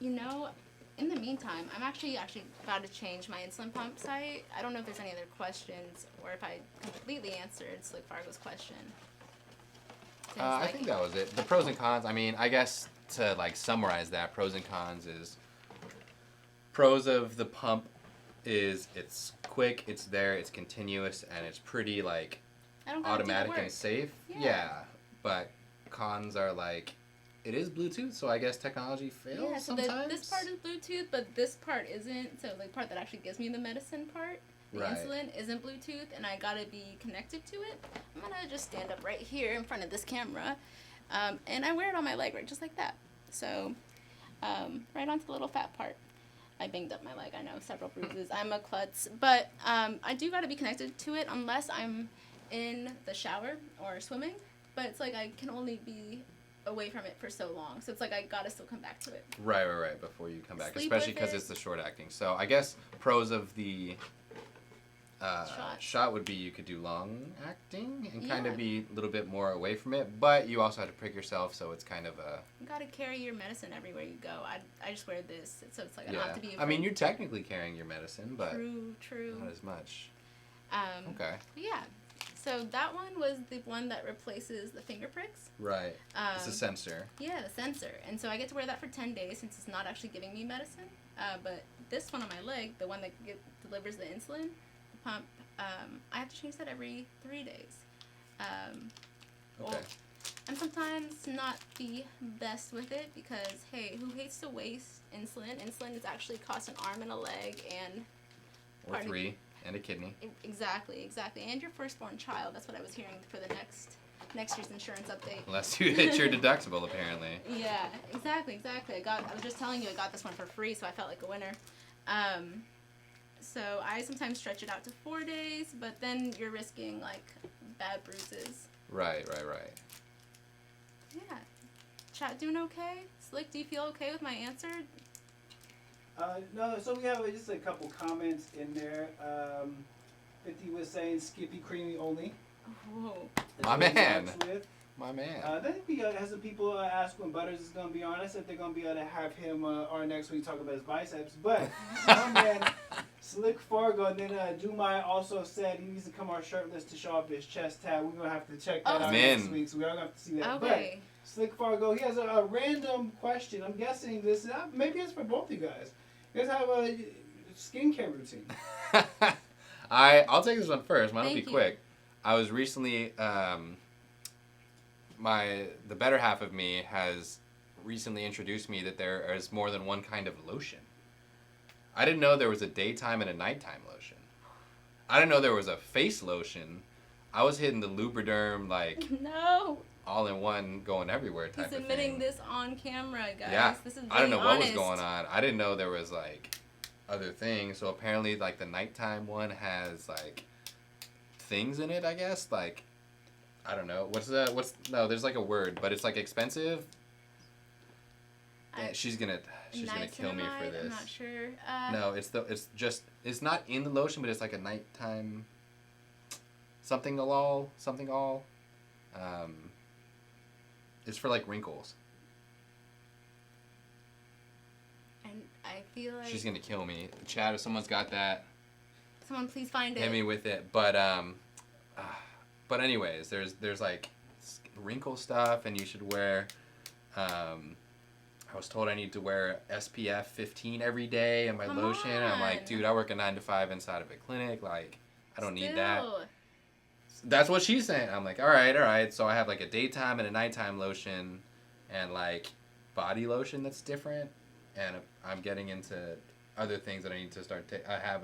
You know, in the meantime, I'm actually about to change my insulin pump site. I don't know if there's any other questions or if I completely answered Slick Fargo's question. I think that was it. The pros and cons. I mean, I guess to like summarize that, pros and cons is pros of the pump is it's quick, it's there, it's continuous, and it's pretty like automatic and safe. Yeah. But cons are like it is Bluetooth, so I guess technology fails sometimes. This part is Bluetooth, but this part isn't. So the part that actually gives me the medicine part, the insulin, isn't Bluetooth, and I gotta be connected to it. I'm gonna just stand up right here in front of this camera, and I wear it on my leg, right, just like that. So, right onto the little fat part. I banged up my leg. I know, several bruises. I'm a klutz, but I do gotta be connected to it unless I'm in the shower or swimming. But it's like I can only be away from it for so long, so it's like I gotta still come back to it. Right, before you come back, especially because it's the short acting. So I guess pros of the shot would be you could do long acting and kind of be a little bit more away from it, but you also have to prick yourself, so it's kind of a... You gotta carry your medicine everywhere you go. I just wear this, so it's like I don't have to be afraid. I mean, you're technically carrying your medicine, but true. Not as much. Okay. Yeah. So that one was the one that replaces the finger pricks. Right. It's a sensor. Yeah, the sensor. And so I get to wear that for 10 days since it's not actually giving me medicine. But this one on my leg, the one that delivers the insulin, the pump, I have to change that every 3 days. Okay. I'm sometimes not the best with it because, hey, who hates to waste insulin? Insulin is actually cost an arm and a leg and... Or 3. And a kidney. Exactly. And your firstborn child. That's what I was hearing for the next year's insurance update. Unless you hit your deductible, apparently. Yeah, exactly. I was just telling you I got this one for free, so I felt like a winner. So I sometimes stretch it out to 4 days, but then you're risking like bad bruises. Right. Yeah. Chat doing okay? Slick, do you feel okay with my answer? No, so we have just a couple comments in there. 50 was saying Skippy Creamy only. Whoa. My man. Then we had some people ask when Butters is going to be on. I said they're going to be able to have him on next week talk about his biceps. But my man, Slick Fargo, and then Dumai also said he needs to come on shirtless to show off his chest tab. We're going to have to check that out next week, so we're going to have to see that. Okay. But Slick Fargo, he has a random question. I'm guessing this maybe it's for both you guys. You guys have a skincare routine. I'll take this one first. Mine will be quick. I was recently, the better half of me has recently introduced me that there is more than one kind of lotion. I didn't know there was a daytime and a nighttime lotion. I didn't know there was a face lotion. I was hitting the Lubriderm No. All in one, going everywhere type of thing. He's admitting this on camera, guys. Yeah. This is I don't know honest. what was going on. I didn't know there was like other things. So apparently, like the nighttime one has like things in it. I guess like I don't know. No, there's like a word, but it's like expensive. She's gonna kill me for this. I'm not sure. No, it's not in the lotion, but it's like a nighttime something all. It's for like wrinkles. And I feel like she's gonna kill me. Chat, if someone's got that, someone please find it. Hit me with it. But anyways, there's like wrinkle stuff, and you should wear. I was told I need to wear SPF 15 every day in my lotion. And I'm like, dude, I work a 9 to 5 inside of a clinic. Like, I don't need that. That's what she's saying. I'm like, all right. So I have like a daytime and a nighttime lotion and like body lotion that's different. And I'm getting into other things that I need to start I have,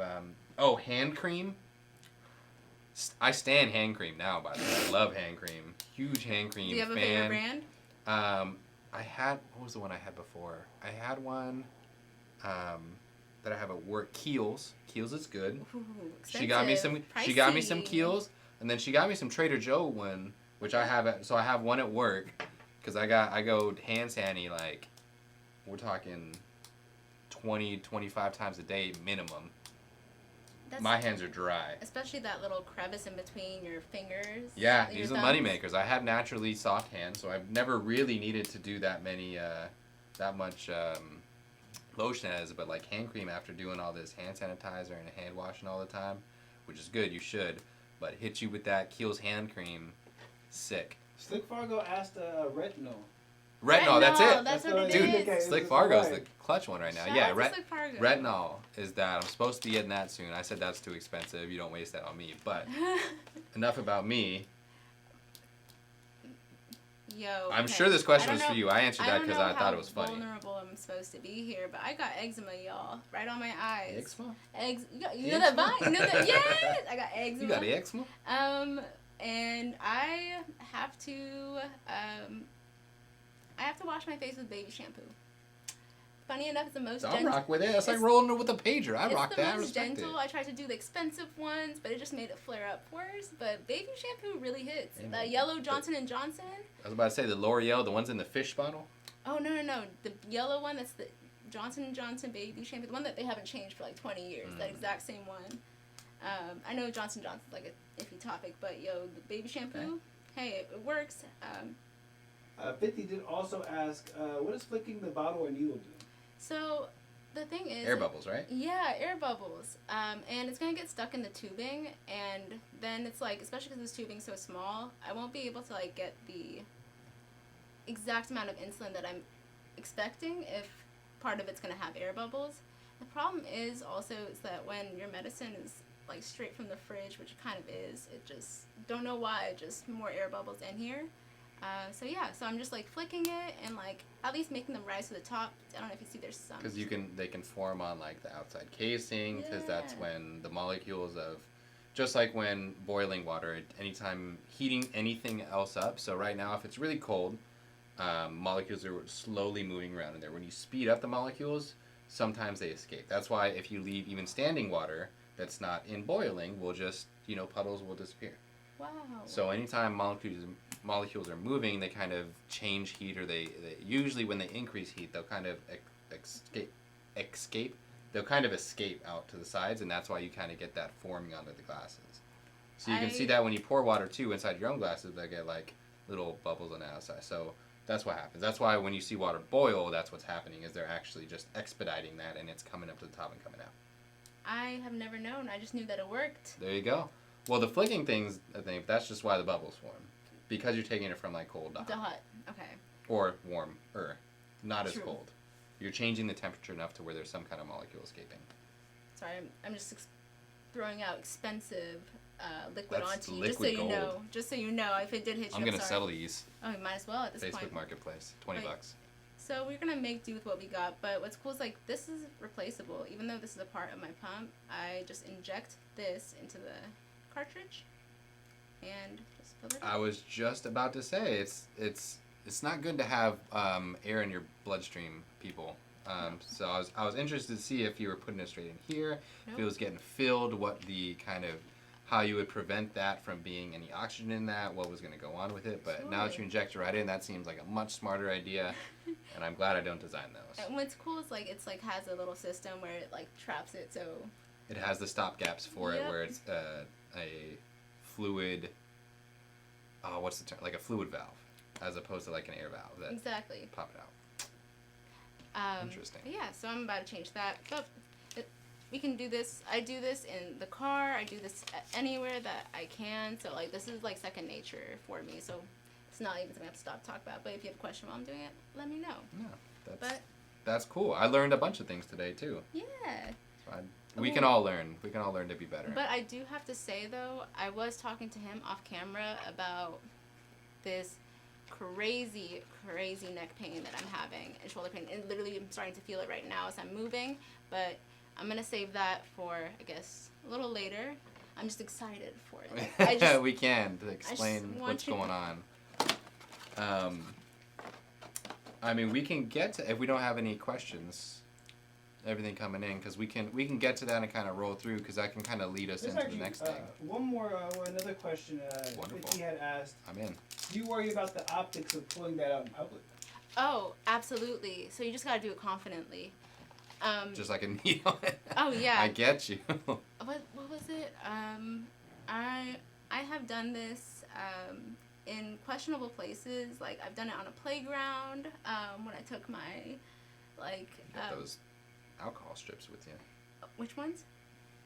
hand cream. I stan hand cream now, by the way. I love hand cream. Huge hand cream fan. Do you have a favorite brand? What was the one I had before? I had one that I have at work, Kiehl's. Kiehl's is good. Ooh, she got me some Kiehl's. And then she got me some Trader Joe one, which I have. So I have one at work, because I go hand sanny like, we're talking 20, 25 times a day minimum. My hands are dry. Especially that little crevice in between your fingers. Yeah, these are money makers. I have naturally soft hands, so I've never really needed to do that much lotion as, but like hand cream after doing all this hand sanitizer and hand washing all the time, which is good, you should, but hit you with that Kiehl's hand cream, sick. Slick Fargo asked retinol. Retinol, that's it. That's what it Dude, is. Slick Fargo's the clutch one right now. Shout Yeah, out to Slick Fargo. retinol is that. I'm supposed to be getting that soon. I said that's too expensive. You don't waste that on me. But enough about me. Yo, I'm okay. sure this question was for you. I answered that because I thought it was funny. I don't know how vulnerable I'm supposed to be here, but I got eczema, y'all, right on my eyes. Eczema? You know that vine? You know that? Yes, I got eczema. You got eczema? And I have to wash my face with baby shampoo. Funny enough, it's the most gentle. I'll rock with it. That's like rolling it with a pager. I rock that. It's the most gentle. I tried to do the expensive ones, but it just made it flare up worse. But baby shampoo really hits. Amen. The yellow Johnson & Johnson. I was about to say the L'Oreal, the ones in the fish bottle. Oh, no. The yellow one, that's the Johnson & Johnson baby shampoo. The one that they haven't changed for like 20 years. That exact same one. I know Johnson & Johnson's like a iffy topic, but yo, the baby shampoo, hey, it works. 50 did also ask, what does flicking the bottle or needle do? So, the thing is... Air bubbles, right? Yeah, air bubbles. And it's going to get stuck in the tubing, and then it's like, especially because this tubing's so small, I won't be able to like get the exact amount of insulin that I'm expecting if part of it's going to have air bubbles. The problem is also is that when your medicine is like straight from the fridge, which it kind of is, it just, don't know why, just more air bubbles in here. So I'm just like flicking it and like at least making them rise to the top. I don't know if you see there's some. Because they can form on like the outside casing, because that's when the molecules of, just like when boiling water, anytime heating anything else up. So right now, if it's really cold, molecules are slowly moving around in there. When you speed up the molecules, sometimes they escape. That's why if you leave even standing water that's not in boiling, will just, puddles will disappear. Wow. So anytime molecules are moving, they kind of change heat, or they usually when they increase heat, they'll kind of escape. They'll kind of escape out to the sides, and that's why you kind of get that forming onto the glasses. So you can see that when you pour water too inside your own glasses, they get like little bubbles on the outside. So that's what happens. That's why when you see water boil, that's what's happening, is they're actually just expediting that, and it's coming up to the top and coming out. I have never known. I just knew that it worked. There you go. Well, the flicking things, I think, that's just why the bubbles form. Because you're taking it from like cold to hot. To hot, okay. Or warm, not True. as cold. You're changing the temperature enough to where there's some kind of molecule escaping. Sorry, I'm just throwing out expensive liquid That's onto you, liquid just so you gold. know. Just so you know, if it did hit you, I'm gonna sorry. sell these. Oh, you might as well at this Facebook point. Marketplace, $20. So we're gonna make do with what we got, but what's cool is like this is replaceable. Even though this is a part of my pump, I just inject this into the cartridge and just fill it. I was just about to say it's not good to have air in your bloodstream, people. So I was interested to see if you were putting it straight in here, if it was getting filled, what the kind of how you would prevent that from being any oxygen in that, what was going to go on with it. But now that you inject it right in, that seems like a much smarter idea, and I'm glad I don't design those. And what's cool is like it's like has a little system where it like traps it, so it has the stop gaps for it, where it's a fluid. Oh, what's the term? Like a fluid valve, as opposed to like an air valve that exactly pop it out. Interesting. Yeah, so I'm about to change that. But we can do this. I do this in the car. I do this anywhere that I can. So like this is like second nature for me. So it's not even something I have to stop talking about. But if you have a question while I'm doing it, let me know. Yeah, that's cool. I learned a bunch of things today too. Yeah. So we can all learn. We can all learn to be better. But I do have to say though, I was talking to him off camera about this crazy neck pain that I'm having and shoulder pain, and literally I'm starting to feel it right now as I'm moving, but I'm gonna save that for I guess a little later. I'm just excited for it. We can to explain what's going on. I mean, we can get to, if we don't have any questions, everything coming in, because we can get to that and kind of roll through, because that can kind of lead us into the next thing. Another question. Wonderful. He had asked. I'm in. Do you worry about the optics of pulling that out in public? Oh, absolutely. So you just gotta do it confidently. Just like a needle. Oh yeah. I get you. What was it? I have done this in questionable places. Like I've done it on a playground when I took my Get those alcohol strips with you. Which ones?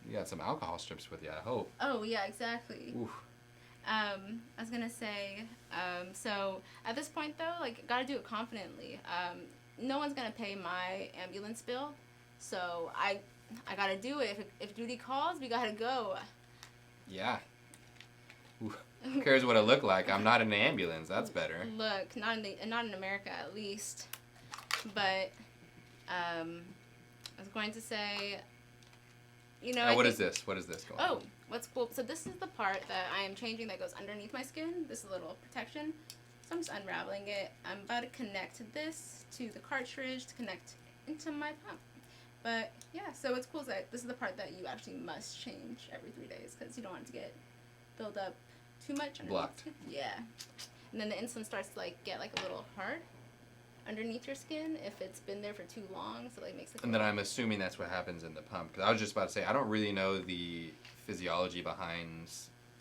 You got some alcohol strips with you, I hope. Oh, yeah, exactly. Oof. I was going to say, so at this point, though, like, got to do it confidently. No one's going to pay my ambulance bill, so I got to do it. If duty calls, we got to go. Yeah. Oof. Who cares what I look like? I'm not in an ambulance. That's better. Look, not in America, at least. But, I was going to say, you know... Now, what is this? What is this going on? Oh, what's cool. So this is the part that I am changing that goes underneath my skin. This is a little protection. So I'm just unraveling it. I'm about to connect this to the cartridge to connect into my pump. But, yeah, so what's cool is that this is the part that you actually must change every 3 days because you don't want it to get filled up too much. Blocked. Yeah. And then the insulin starts to, like, get, like, a little hard underneath your skin if it's been there for too long, so like makes it. And then I'm assuming that's what happens in the pump. Because I was just about to say I don't really know the physiology behind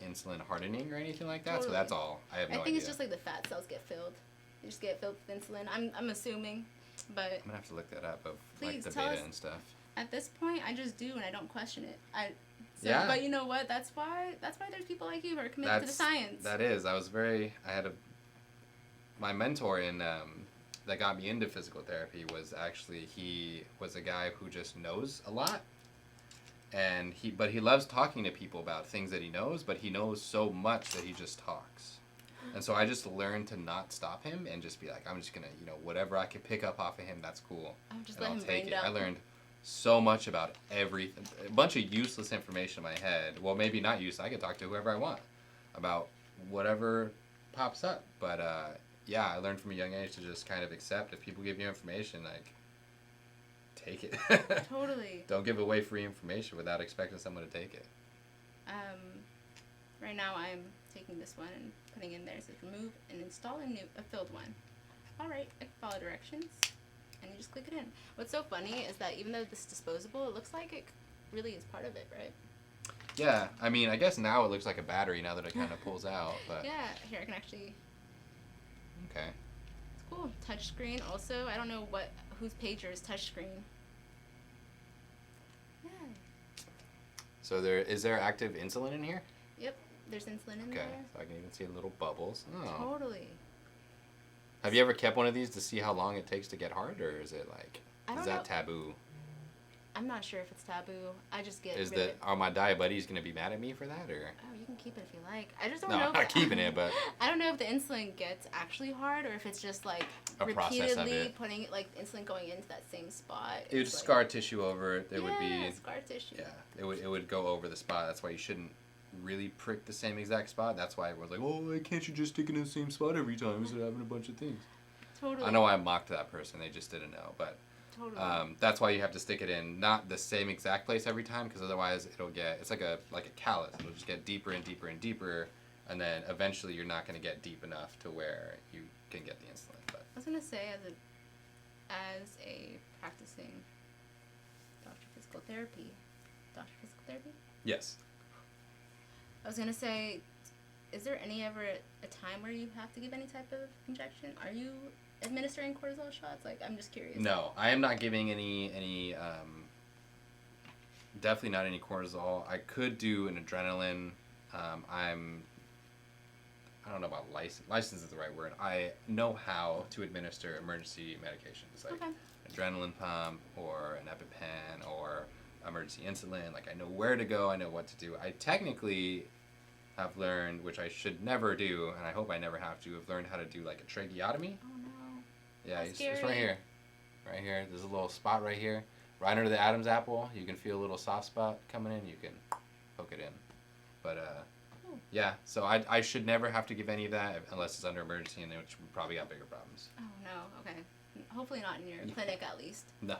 insulin hardening or anything like that. Totally. So that's all. I have no idea. I think it's just like the fat cells get filled. You just get filled with insulin. I'm assuming, but I'm gonna have to look that up of please, like the tell beta us. and stuff. At this point, I just do and I don't question it. Yeah. But you know what? That's why there's people like you who are committed to the science. That is. My mentor in that got me into physical therapy was actually he was a guy who just knows a lot, and he loves talking to people about things that he knows, but he knows so much that he just talks. And so I just learned to not stop him and just be like, I'm just gonna, whatever I can pick up off of him, that's cool. I'll take it. I learned so much about everything, a bunch of useless information in my head. Well, maybe not useless. I could talk to whoever I want about whatever pops up. But yeah, I learned from a young age to just kind of accept if people give you information, like, take it. Totally. Don't give away free information without expecting someone to take it. Right now I'm taking this one and putting in there. It says remove and install a filled one. All right, I can follow directions. And you just click it in. What's so funny is that even though this is disposable, it looks like it really is part of it, right? Yeah, I mean, I guess now it looks like a battery now that it kind of pulls out. But yeah, here I can actually... Okay. It's cool. Touchscreen also. I don't know whose pager is touchscreen. Yeah. So is there active insulin in here? Yep, there's insulin in there. Okay, so I can even see little bubbles. Oh. Totally. Have you ever kept one of these to see how long it takes to get hard, or is it like, is that taboo? I'm not sure if it's taboo. I just get Are my diabetes going to be mad at me for that, or? Oh, you can keep it if you like. I just don't know. No, I'm not keeping it, but. I don't know if the insulin gets actually hard, or if it's just like a repeatedly putting it, like insulin going into that same spot. It would scar tissue over it. There would be scar tissue. Yeah, it would go over the spot. That's why you shouldn't really prick the same exact spot. That's why everyone's like, oh, why can't you just stick it in the same spot every time instead of having a bunch of things? Totally. I know I mocked that person. They just didn't know, but. Totally. That's why you have to stick it in not the same exact place every time, because otherwise it's like a callus. It'll just get deeper and deeper and deeper, and then eventually you're not going to get deep enough to where you can get the insulin. But I was gonna say as a practicing doctor of physical therapy. Yes. I was gonna say, is there ever a time where you have to give any type of injection? Are you administering cortisol shots? Like, I'm just curious. No, I am not giving any definitely not any cortisol. I could do an adrenaline. I don't know about license. License is the right word. I know how to administer emergency medications, like adrenaline pump or an EpiPen or emergency insulin. Like, I know where to go. I know what to do. I technically have learned, which I should never do, and I hope I never have to, have learned how to do like a tracheotomy. Oh no. Yeah, it's right here. Right here. There's a little spot right here. Right under the Adam's apple. You can feel a little soft spot coming in. You can poke it in. But, yeah. So I should never have to give any of that unless it's under emergency, and which we probably got bigger problems. Oh, no. Okay. Hopefully not in your clinic, at least. No.